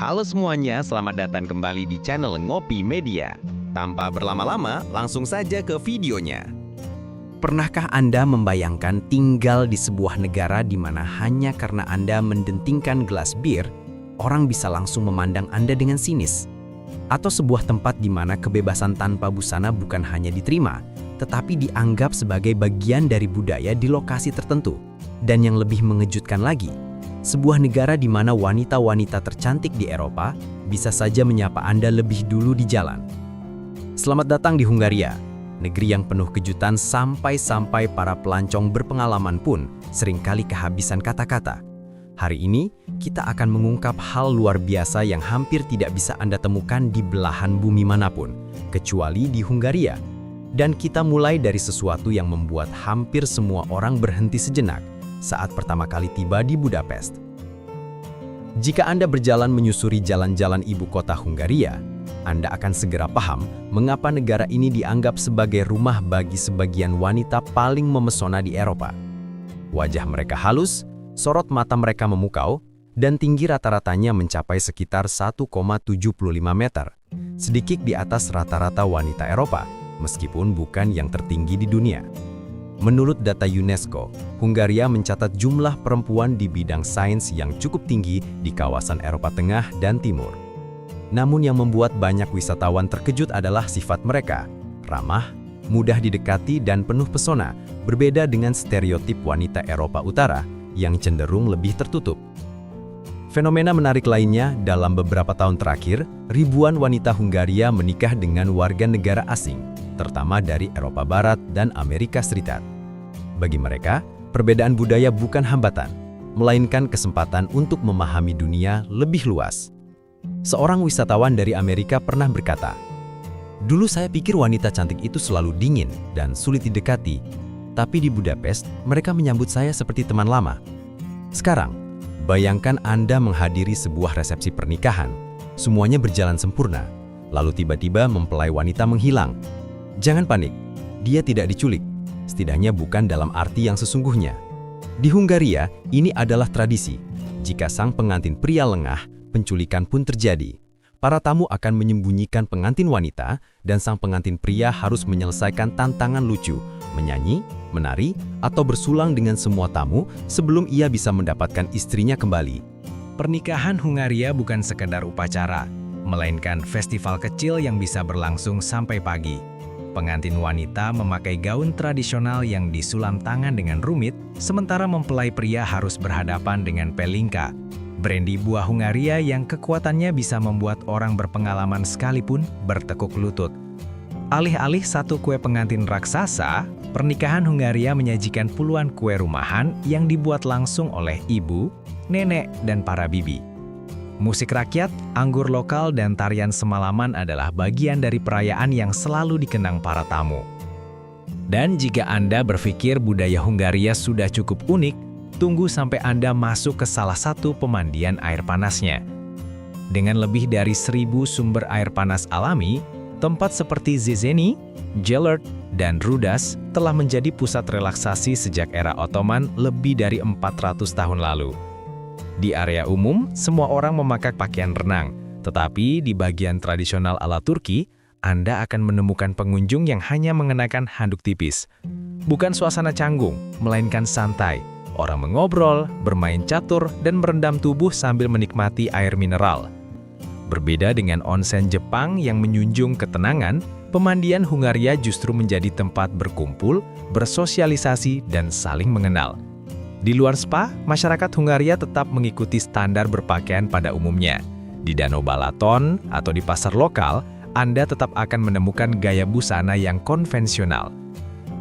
Halo semuanya, selamat datang kembali di channel Ngopi Media. Tanpa berlama-lama, langsung saja ke videonya. Pernahkah Anda membayangkan tinggal di sebuah negara di mana hanya karena Anda mendentingkan gelas bir, orang bisa langsung memandang Anda dengan sinis? Atau sebuah tempat di mana kebebasan tanpa busana bukan hanya diterima, tetapi dianggap sebagai bagian dari budaya di lokasi tertentu? Dan yang lebih mengejutkan lagi, sebuah negara di mana wanita-wanita tercantik di Eropa bisa saja menyapa Anda lebih dulu di jalan. Selamat datang di Hungaria, negeri yang penuh kejutan sampai para pelancong berpengalaman pun seringkali kehabisan kata-kata. Hari ini, kita akan mengungkap hal luar biasa yang hampir tidak bisa Anda temukan di belahan bumi manapun, kecuali di Hungaria. Dan kita mulai dari sesuatu yang membuat hampir semua orang berhenti sejenak saat pertama kali tiba di Budapest. Jika Anda berjalan menyusuri jalan-jalan ibu kota Hungaria, Anda akan segera paham mengapa negara ini dianggap sebagai rumah bagi sebagian wanita paling memesona di Eropa. Wajah mereka halus, sorot mata mereka memukau, dan tinggi rata-ratanya mencapai sekitar 1,75 meter, sedikit di atas rata-rata wanita Eropa, meskipun bukan yang tertinggi di dunia. Menurut data UNESCO, Hungaria mencatat jumlah perempuan di bidang sains yang cukup tinggi di kawasan Eropa Tengah dan Timur. Namun yang membuat banyak wisatawan terkejut adalah sifat mereka, ramah, mudah didekati dan penuh pesona, berbeda dengan stereotip wanita Eropa Utara yang cenderung lebih tertutup. Fenomena menarik lainnya, dalam beberapa tahun terakhir, ribuan wanita Hungaria menikah dengan warga negara asing, terutama dari Eropa Barat dan Amerika Serikat. Bagi mereka, perbedaan budaya bukan hambatan, melainkan kesempatan untuk memahami dunia lebih luas. Seorang wisatawan dari Amerika pernah berkata, "Dulu saya pikir wanita cantik itu selalu dingin dan sulit didekati, tapi di Budapest mereka menyambut saya seperti teman lama." Sekarang, bayangkan Anda menghadiri sebuah resepsi pernikahan, semuanya berjalan sempurna, lalu tiba-tiba mempelai wanita menghilang. Jangan panik, dia tidak diculik, setidaknya bukan dalam arti yang sesungguhnya. Di Hungaria, ini adalah tradisi. Jika sang pengantin pria lengah, penculikan pun terjadi. Para tamu akan menyembunyikan pengantin wanita, dan sang pengantin pria harus menyelesaikan tantangan lucu, menyanyi, menari, atau bersulang dengan semua tamu sebelum ia bisa mendapatkan istrinya kembali. Pernikahan Hungaria bukan sekedar upacara, melainkan festival kecil yang bisa berlangsung sampai pagi. Pengantin wanita memakai gaun tradisional yang disulam tangan dengan rumit, sementara mempelai pria harus berhadapan dengan pelinka, brandy buah Hungaria yang kekuatannya bisa membuat orang berpengalaman sekalipun bertekuk lutut. Alih-alih satu kue pengantin raksasa, pernikahan Hungaria menyajikan puluhan kue rumahan yang dibuat langsung oleh ibu, nenek, dan para bibi. Musik rakyat, anggur lokal, dan tarian semalaman adalah bagian dari perayaan yang selalu dikenang para tamu. Dan jika Anda berpikir budaya Hungaria sudah cukup unik, tunggu sampai Anda masuk ke salah satu pemandian air panasnya. Dengan lebih dari 1.000 sumber air panas alami, tempat seperti Széchenyi, Gellert, dan Rudas telah menjadi pusat relaksasi sejak era Ottoman lebih dari 400 tahun lalu. Di area umum, semua orang memakai pakaian renang, tetapi di bagian tradisional ala Turki, Anda akan menemukan pengunjung yang hanya mengenakan handuk tipis. Bukan suasana canggung, melainkan santai. Orang mengobrol, bermain catur, dan merendam tubuh sambil menikmati air mineral. Berbeda dengan onsen Jepang yang menjunjung ketenangan, pemandian Hungaria justru menjadi tempat berkumpul, bersosialisasi, dan saling mengenal. Di luar spa, masyarakat Hungaria tetap mengikuti standar berpakaian pada umumnya. Di Danau Balaton atau di pasar lokal, Anda tetap akan menemukan gaya busana yang konvensional.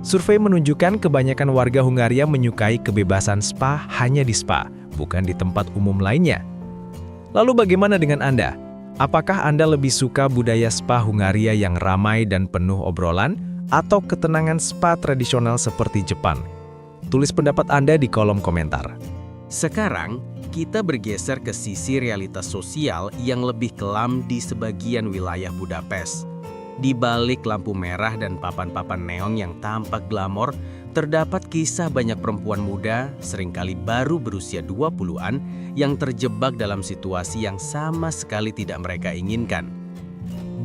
Survei menunjukkan kebanyakan warga Hungaria menyukai kebebasan spa hanya di spa, bukan di tempat umum lainnya. Lalu bagaimana dengan Anda? Apakah Anda lebih suka budaya spa Hungaria yang ramai dan penuh obrolan, atau ketenangan spa tradisional seperti Jepang? Tulis pendapat Anda di kolom komentar. Sekarang, kita bergeser ke sisi realitas sosial yang lebih kelam di sebagian wilayah Budapest. Di balik lampu merah dan papan-papan neon yang tampak glamor, Terdapat kisah banyak perempuan muda, seringkali baru berusia 20-an, yang terjebak dalam situasi yang sama sekali tidak mereka inginkan.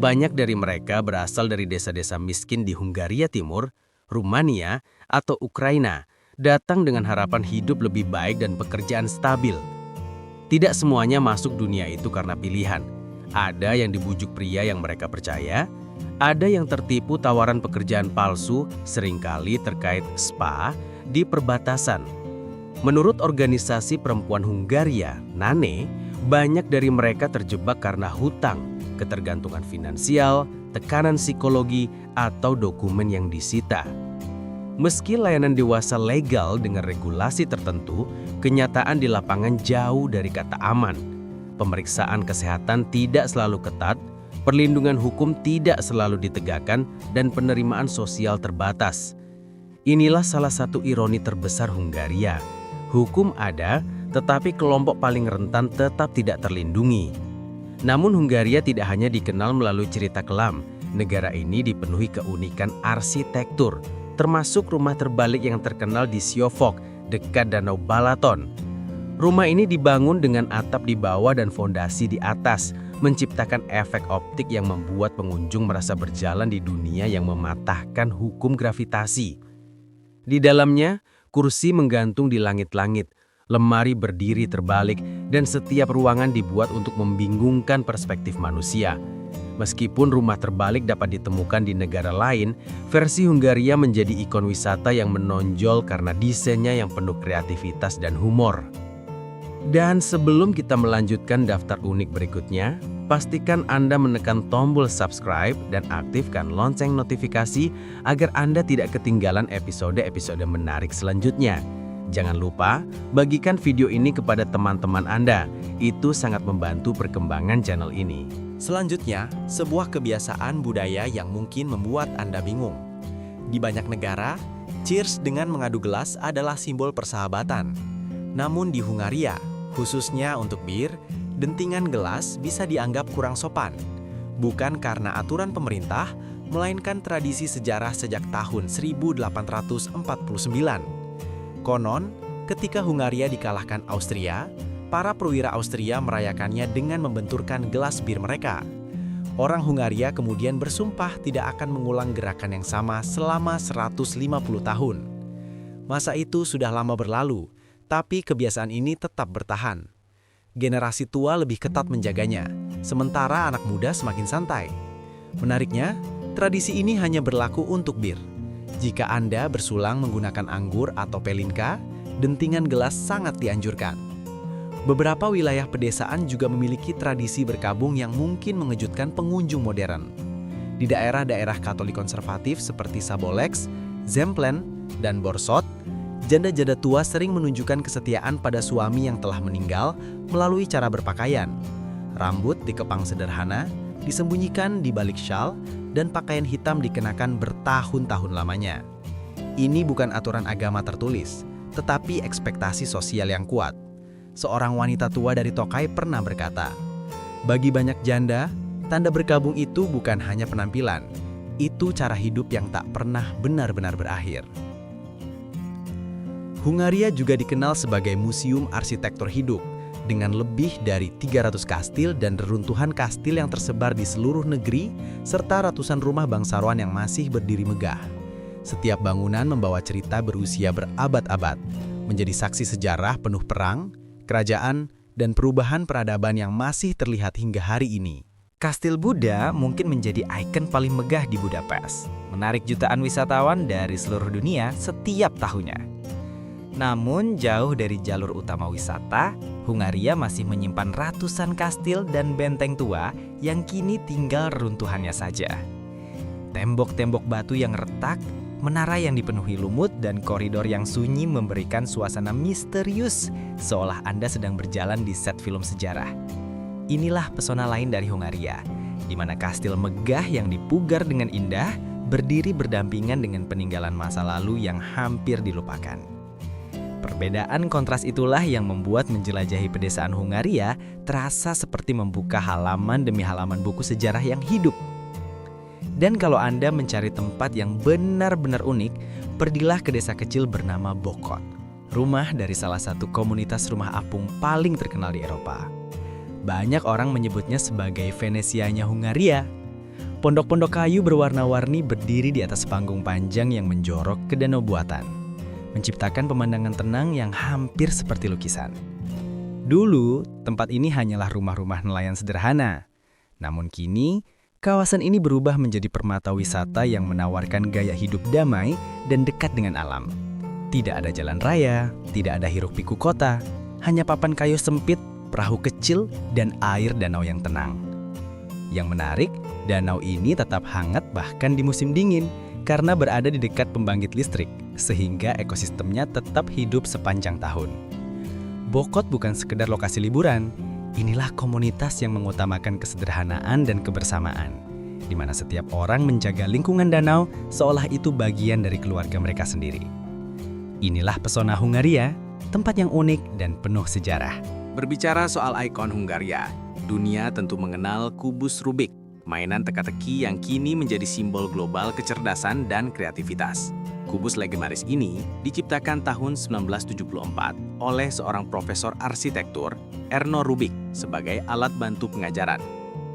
Banyak dari mereka berasal dari desa-desa miskin di Hungaria Timur, Rumania, atau Ukraina, datang dengan harapan hidup lebih baik dan pekerjaan stabil. Tidak semuanya masuk dunia itu karena pilihan. Ada yang dibujuk pria yang mereka percaya, ada yang tertipu tawaran pekerjaan palsu, seringkali terkait spa, di perbatasan. Menurut organisasi perempuan Hungaria, NANE, banyak dari mereka terjebak karena hutang, ketergantungan finansial, tekanan psikologi, atau dokumen yang disita. Meski layanan dewasa legal dengan regulasi tertentu, kenyataan di lapangan jauh dari kata aman. Pemeriksaan kesehatan tidak selalu ketat, perlindungan hukum tidak selalu ditegakkan, dan penerimaan sosial terbatas. Inilah salah satu ironi terbesar Hungaria. Hukum ada, tetapi kelompok paling rentan tetap tidak terlindungi. Namun Hungaria tidak hanya dikenal melalui cerita kelam. Negara ini dipenuhi keunikan arsitektur, termasuk rumah terbalik yang terkenal di Siofok, dekat Danau Balaton. Rumah ini dibangun dengan atap di bawah dan fondasi di atas, menciptakan efek optik yang membuat pengunjung merasa berjalan di dunia yang mematahkan hukum gravitasi. Di dalamnya, kursi menggantung di langit-langit, lemari berdiri terbalik, dan setiap ruangan dibuat untuk membingungkan perspektif manusia. Meskipun rumah terbalik dapat ditemukan di negara lain, versi Hungaria menjadi ikon wisata yang menonjol karena desainnya yang penuh kreativitas dan humor. Dan sebelum kita melanjutkan daftar unik berikutnya, pastikan Anda menekan tombol subscribe dan aktifkan lonceng notifikasi agar Anda tidak ketinggalan episode-episode menarik selanjutnya. Jangan lupa, bagikan video ini kepada teman-teman Anda. Itu sangat membantu perkembangan channel ini. Selanjutnya, sebuah kebiasaan budaya yang mungkin membuat Anda bingung. Di banyak negara, cheers dengan mengadu gelas adalah simbol persahabatan. Namun di Hungaria, khususnya untuk bir, dentingan gelas bisa dianggap kurang sopan. Bukan karena aturan pemerintah, melainkan tradisi sejarah sejak tahun 1849. Konon, ketika Hungaria dikalahkan Austria, para perwira Austria merayakannya dengan membenturkan gelas bir mereka. Orang Hungaria kemudian bersumpah tidak akan mengulang gerakan yang sama selama 150 tahun. Masa itu sudah lama berlalu, tapi kebiasaan ini tetap bertahan. Generasi tua lebih ketat menjaganya, sementara anak muda semakin santai. Menariknya, tradisi ini hanya berlaku untuk bir. Jika Anda bersulang menggunakan anggur atau pelinka, dentingan gelas sangat dianjurkan. Beberapa wilayah pedesaan juga memiliki tradisi berkabung yang mungkin mengejutkan pengunjung modern. Di daerah-daerah Katolik konservatif seperti Saboleks, Zemplen, dan Borsod, janda-janda tua sering menunjukkan kesetiaan pada suami yang telah meninggal melalui cara berpakaian. Rambut dikepang sederhana, disembunyikan di balik syal, dan pakaian hitam dikenakan bertahun-tahun lamanya. Ini bukan aturan agama tertulis, tetapi ekspektasi sosial yang kuat. Seorang wanita tua dari Tokai pernah berkata, "Bagi banyak janda, tanda berkabung itu bukan hanya penampilan, itu cara hidup yang tak pernah benar-benar berakhir." Hungaria juga dikenal sebagai museum arsitektur hidup, dengan lebih dari 300 kastil dan reruntuhan kastil yang tersebar di seluruh negeri, serta ratusan rumah bangsawan yang masih berdiri megah. Setiap bangunan membawa cerita berusia berabad-abad, menjadi saksi sejarah penuh perang, kerajaan, dan perubahan peradaban yang masih terlihat hingga hari ini. Kastil Buddha mungkin menjadi ikon paling megah di Budapest, menarik jutaan wisatawan dari seluruh dunia setiap tahunnya. Namun, jauh dari jalur utama wisata, Hungaria masih menyimpan ratusan kastil dan benteng tua yang kini tinggal reruntuhannya saja. Tembok-tembok batu yang retak, menara yang dipenuhi lumut, dan koridor yang sunyi memberikan suasana misterius, seolah Anda sedang berjalan di set film sejarah. Inilah pesona lain dari Hungaria, di mana kastil megah yang dipugar dengan indah, berdiri berdampingan dengan peninggalan masa lalu yang hampir dilupakan. Perbedaan kontras itulah yang membuat menjelajahi pedesaan Hungaria terasa seperti membuka halaman demi halaman buku sejarah yang hidup. Dan kalau Anda mencari tempat yang benar-benar unik, pergilah ke desa kecil bernama Bokot, rumah dari salah satu komunitas rumah apung paling terkenal di Eropa. Banyak orang menyebutnya sebagai Venesianya Hungaria. Pondok-pondok kayu berwarna-warni berdiri di atas panggung panjang yang menjorok ke danau buatan, menciptakan pemandangan tenang yang hampir seperti lukisan. Dulu, tempat ini hanyalah rumah-rumah nelayan sederhana. Namun kini, kawasan ini berubah menjadi permata wisata yang menawarkan gaya hidup damai dan dekat dengan alam. Tidak ada jalan raya, tidak ada hiruk-pikuk kota, hanya papan kayu sempit, perahu kecil, dan air danau yang tenang. Yang menarik, danau ini tetap hangat bahkan di musim dingin karena berada di dekat pembangkit listrik, sehingga ekosistemnya tetap hidup sepanjang tahun. Bokot bukan sekedar lokasi liburan, inilah komunitas yang mengutamakan kesederhanaan dan kebersamaan, di mana setiap orang menjaga lingkungan danau seolah itu bagian dari keluarga mereka sendiri. Inilah pesona Hungaria, tempat yang unik dan penuh sejarah. Berbicara soal ikon Hungaria, dunia tentu mengenal kubus Rubik, mainan teka-teki yang kini menjadi simbol global kecerdasan dan kreativitas. Kubus legendaris ini diciptakan tahun 1974 oleh seorang profesor arsitektur, Erno Rubik, sebagai alat bantu pengajaran.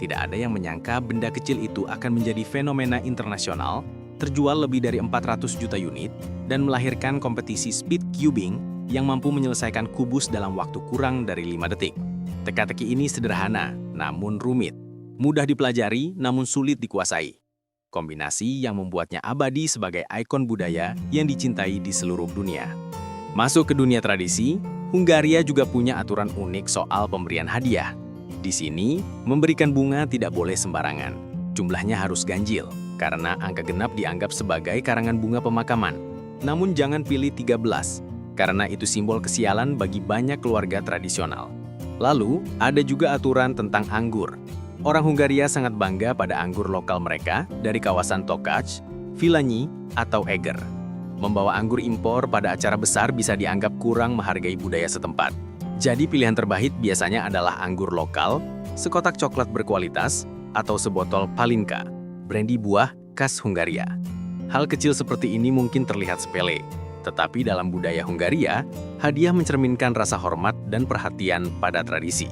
Tidak ada yang menyangka benda kecil itu akan menjadi fenomena internasional, terjual lebih dari 400 juta unit, dan melahirkan kompetisi speed cubing yang mampu menyelesaikan kubus dalam waktu kurang dari 5 detik. Teka-teki ini sederhana, namun rumit. Mudah dipelajari, namun sulit dikuasai. Kombinasi yang membuatnya abadi sebagai ikon budaya yang dicintai di seluruh dunia. Masuk ke dunia tradisi, Hungaria juga punya aturan unik soal pemberian hadiah. Di sini, memberikan bunga tidak boleh sembarangan. Jumlahnya harus ganjil, karena angka genap dianggap sebagai karangan bunga pemakaman. Namun jangan pilih 13, karena itu simbol kesialan bagi banyak keluarga tradisional. Lalu, ada juga aturan tentang anggur. Orang Hungaria sangat bangga pada anggur lokal mereka dari kawasan Tokac, Vilanyi, atau Eger. Membawa anggur impor pada acara besar bisa dianggap kurang menghargai budaya setempat. Jadi pilihan terbaik biasanya adalah anggur lokal, sekotak coklat berkualitas, atau sebotol palinka, brandy buah khas Hungaria. Hal kecil seperti ini mungkin terlihat sepele, tetapi dalam budaya Hungaria, hadiah mencerminkan rasa hormat dan perhatian pada tradisi.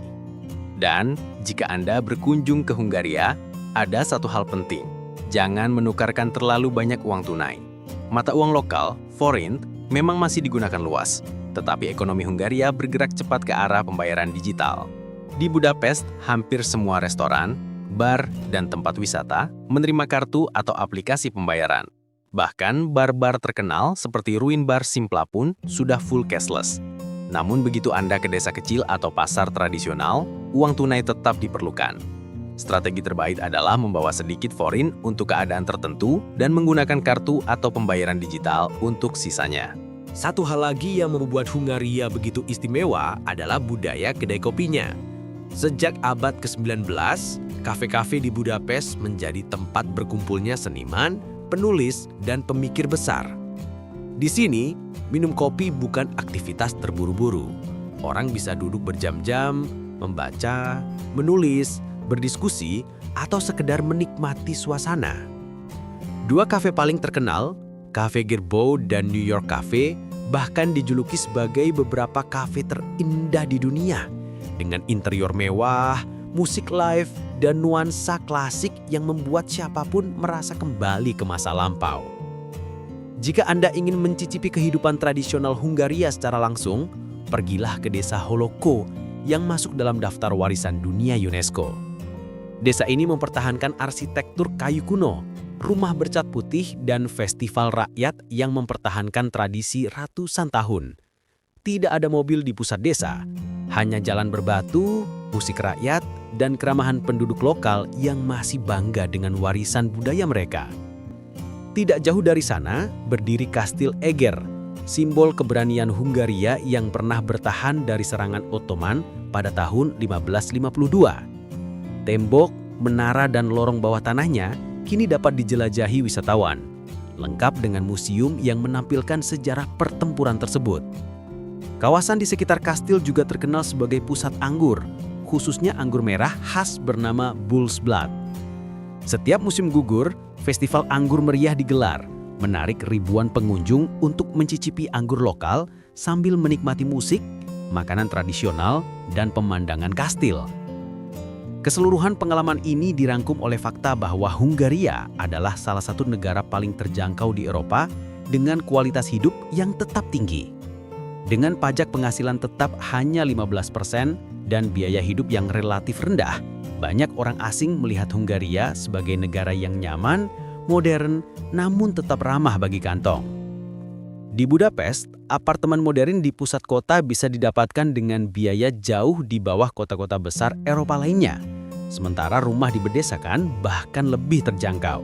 Dan, jika Anda berkunjung ke Hungaria, ada satu hal penting. Jangan menukarkan terlalu banyak uang tunai. Mata uang lokal, forint, memang masih digunakan luas, tetapi ekonomi Hungaria bergerak cepat ke arah pembayaran digital. Di Budapest, hampir semua restoran, bar, dan tempat wisata menerima kartu atau aplikasi pembayaran. Bahkan, bar-bar terkenal seperti Ruin Bar Simpla pun sudah full cashless. Namun begitu Anda ke desa kecil atau pasar tradisional, uang tunai tetap diperlukan. Strategi terbaik adalah membawa sedikit forint untuk keadaan tertentu dan menggunakan kartu atau pembayaran digital untuk sisanya. Satu hal lagi yang membuat Hungaria begitu istimewa adalah budaya kedai kopinya. Sejak abad ke-19, kafe-kafe di Budapest menjadi tempat berkumpulnya seniman, penulis, dan pemikir besar. Di sini, minum kopi bukan aktivitas terburu-buru. Orang bisa duduk berjam-jam, membaca, menulis, berdiskusi, atau sekedar menikmati suasana. Dua kafe paling terkenal, Cafe Gerbeau dan New York Cafe, bahkan dijuluki sebagai beberapa kafe terindah di dunia, dengan interior mewah, musik live, dan nuansa klasik yang membuat siapapun merasa kembali ke masa lampau. Jika Anda ingin mencicipi kehidupan tradisional Hungaria secara langsung, pergilah ke desa Holoko yang masuk dalam daftar warisan dunia UNESCO. Desa ini mempertahankan arsitektur kayu kuno, rumah bercat putih, dan festival rakyat yang mempertahankan tradisi ratusan tahun. Tidak ada mobil di pusat desa, hanya jalan berbatu, musik rakyat, dan keramahan penduduk lokal yang masih bangga dengan warisan budaya mereka. Tidak jauh dari sana, berdiri Kastil Eger, simbol keberanian Hungaria yang pernah bertahan dari serangan Ottoman pada tahun 1552. Tembok, menara, dan lorong bawah tanahnya kini dapat dijelajahi wisatawan, lengkap dengan museum yang menampilkan sejarah pertempuran tersebut. Kawasan di sekitar kastil juga terkenal sebagai pusat anggur, khususnya anggur merah khas bernama Bull's Blood. Setiap musim gugur, Festival anggur meriah digelar, menarik ribuan pengunjung untuk mencicipi anggur lokal sambil menikmati musik, makanan tradisional, dan pemandangan kastil. Keseluruhan pengalaman ini dirangkum oleh fakta bahwa Hungaria adalah salah satu negara paling terjangkau di Eropa dengan kualitas hidup yang tetap tinggi. Dengan pajak penghasilan tetap hanya 15% dan biaya hidup yang relatif rendah, banyak orang asing melihat Hungaria sebagai negara yang nyaman, modern, namun tetap ramah bagi kantong. Di Budapest, apartemen modern di pusat kota bisa didapatkan dengan biaya jauh di bawah kota-kota besar Eropa lainnya. Sementara rumah di pedesaan bahkan lebih terjangkau.